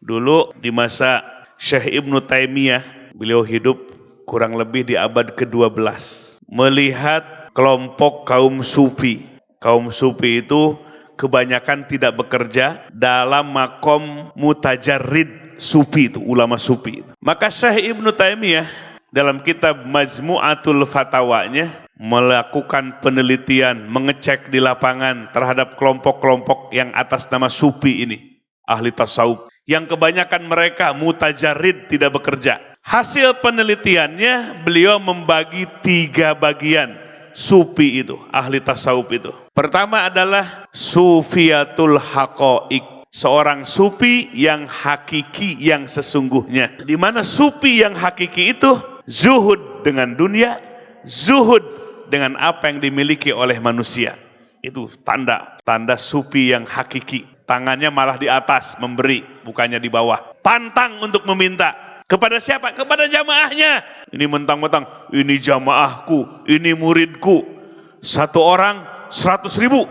Dulu di masa Syekh Ibnu Taimiyah, beliau hidup kurang lebih di abad ke-12, melihat kelompok kaum sufi. Kaum sufi itu kebanyakan tidak bekerja dalam makom mutajarrid sufi, itu ulama sufi. Maka Syekh Ibnu Taimiyah dalam kitab Majmu'atul Fatawanya melakukan penelitian, mengecek di lapangan terhadap kelompok-kelompok yang atas nama sufi ini, ahli tasawuf, yang kebanyakan mereka mutajarrid, tidak bekerja. Hasil penelitiannya, beliau membagi 3 bagian sufi itu, ahli tasawuf itu. Pertama adalah sufiyatul haqaiq, seorang sufi yang hakiki, yang sesungguhnya. Di mana sufi yang hakiki itu zuhud dengan dunia, zuhud dengan apa yang dimiliki oleh manusia. Itu tanda sufi yang hakiki. Tangannya malah di atas memberi, bukannya di bawah. Pantang untuk meminta. Kepada siapa? Kepada jamaahnya. Ini mentang-mentang, ini jamaahku, ini muridku. 1 orang 100.000.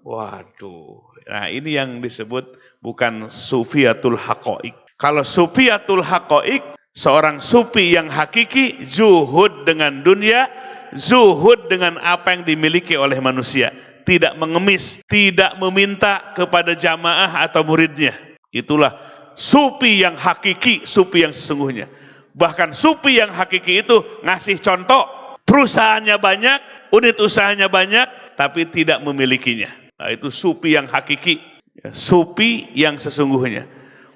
Waduh. Nah, ini yang disebut bukan sufiyatul haqaiq. Kalau sufiyatul haqaiq, seorang sufi yang hakiki, zuhud dengan dunia, zuhud dengan apa yang dimiliki oleh manusia. Tidak mengemis, tidak meminta kepada jamaah atau muridnya. Itulah sufi yang hakiki, sufi yang sesungguhnya. Bahkan sufi yang hakiki itu ngasih contoh, perusahaannya banyak, unit usahanya banyak, tapi tidak memilikinya. Nah, itu sufi yang hakiki, sufi yang sesungguhnya.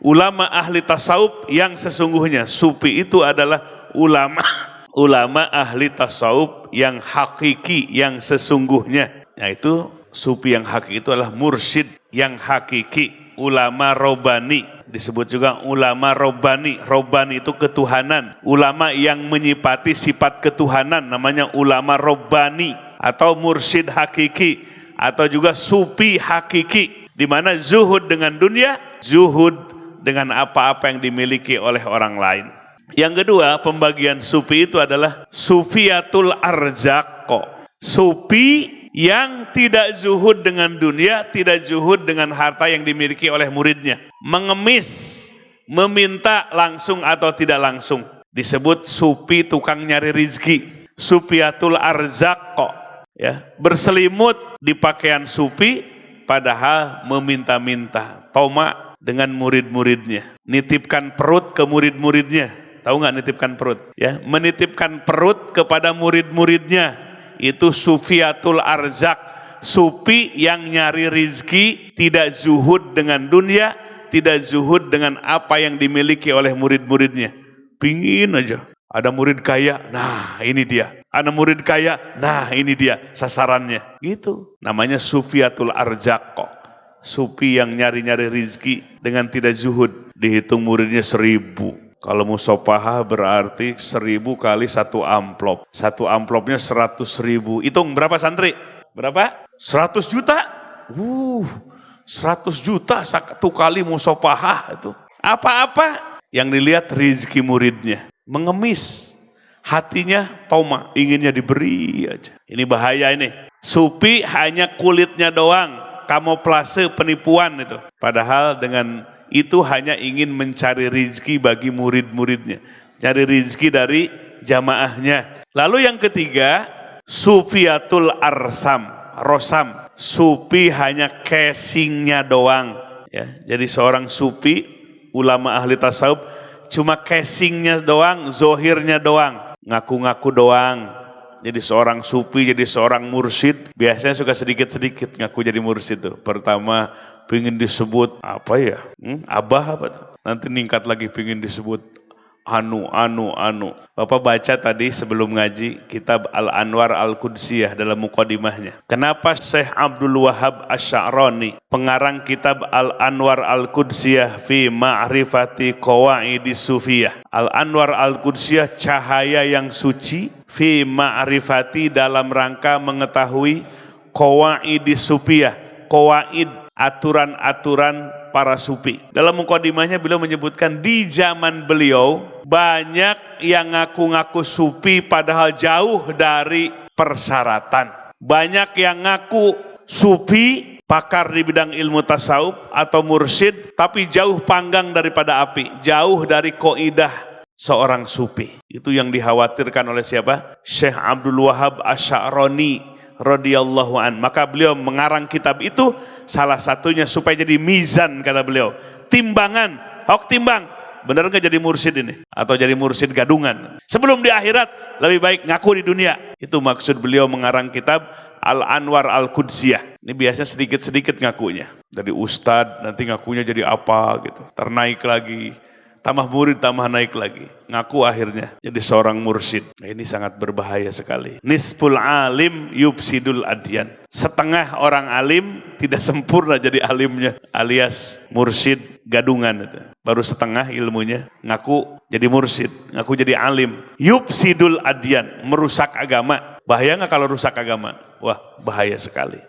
Ulama ahli tasawuf yang sesungguhnya. Sufi itu adalah ulama ahli tasawuf yang hakiki, yang sesungguhnya. Yaitu sufi yang hakiki itu adalah mursyid yang hakiki, ulama robbani. Disebut juga ulama robbani. Robbani itu ketuhanan. Ulama yang menyifati sifat ketuhanan namanya ulama robbani atau mursyid hakiki, atau juga sufi hakiki, di mana zuhud dengan dunia, zuhud dengan apa-apa yang dimiliki oleh orang lain. Yang kedua, pembagian sufi itu adalah sufiyatul arzaqo, sufi yang tidak zuhud dengan dunia, tidak zuhud dengan harta yang dimiliki oleh muridnya, mengemis, meminta langsung atau tidak langsung. Disebut sufi tukang nyari rizki, sufiyatul arzaqo, ya, berselimut di pakaian sufi padahal meminta-minta, toma dengan murid-muridnya, nitipkan perut ke murid-muridnya. Tahu nggak nitipkan perut? Ya, menitipkan perut kepada murid-muridnya. Itu sufiyatul arzak, sufi yang nyari rizki, tidak zuhud dengan dunia, tidak zuhud dengan apa yang dimiliki oleh murid-muridnya. Pingin aja ada murid kaya, nah ini dia. Ada murid kaya, nah ini dia sasarannya. Gitu. Namanya sufiyatul arzak kok. Sufi yang nyari-nyari rizki dengan tidak zuhud. Dihitung muridnya 1.000. Kalau musopahah berarti 1.000 kali 1 amplop. 1 amplopnya 100.000. Hitung berapa santri? Berapa? 100 juta. 100 juta 1 kali musopahah itu. Apa-apa yang dilihat rizki muridnya. Mengemis. Hatinya toma, inginnya diberi aja. Ini bahaya ini. Sufi hanya kulitnya doang. Kamuflase penipuan itu. Padahal dengan itu hanya ingin mencari rizki bagi murid-muridnya, cari rizki dari jamaahnya. Lalu yang ketiga, sufiyatul rosam, sufi hanya casingnya doang. Ya, jadi seorang sufi, ulama ahli tasawuf, cuma casingnya doang, zohirnya doang, ngaku-ngaku doang. Jadi seorang sufi, jadi seorang mursyid, biasanya suka sedikit-sedikit ngaku jadi mursyid tuh. Pertama pingin disebut apa ya? Abah apa tuh? Nanti ningkat lagi pingin disebut anu. Bapak baca tadi sebelum ngaji kitab Al-Anwar Al-Qudsiyah dalam muqadimahnya. Kenapa Syekh Abdul Wahab Asy-Sya'rani, pengarang kitab Al-Anwar Al-Qudsiyah fi ma'rifati qawaidis sufiyah. Al-Anwar Al-Qudsiyah, cahaya yang suci, fi ma'rifati, dalam rangka mengetahui qawaidis sufiyah, qawaid, aturan-aturan para sufi. Dalam mukadimahnya beliau menyebutkan di zaman beliau banyak yang ngaku-ngaku sufi padahal jauh dari persyaratan. Banyak yang ngaku sufi pakar di bidang ilmu tasawuf atau mursyid, tapi jauh panggang daripada api, jauh dari kaidah seorang sufi. Itu yang dikhawatirkan oleh siapa? Syekh Abdul Wahab Asy'arani radhiyallahu an. Maka beliau mengarang kitab itu salah satunya supaya jadi mizan, kata beliau, timbangan, hok timbang, benar nggak jadi mursyid ini atau jadi mursyid gadungan. Sebelum di akhirat lebih baik ngaku di dunia. Itu maksud beliau mengarang kitab Al-Anwar Al-Qudsiyah. Ini biasanya sedikit-sedikit ngakunya. Dari ustadz nanti ngakunya jadi apa gitu. Ternaik lagi. Tambah murid, tambah naik lagi. Ngaku akhirnya jadi seorang mursyid. Nah, ini sangat berbahaya sekali. Nisful alim yubsidul adyan. Setengah orang alim tidak sempurna jadi alimnya. Alias mursyid gadungan itu. Baru setengah ilmunya. Ngaku jadi mursyid. Ngaku jadi alim. Yubsidul adyan. Merusak agama. Bahaya nggak kalau rusak agama? Wah, bahaya sekali.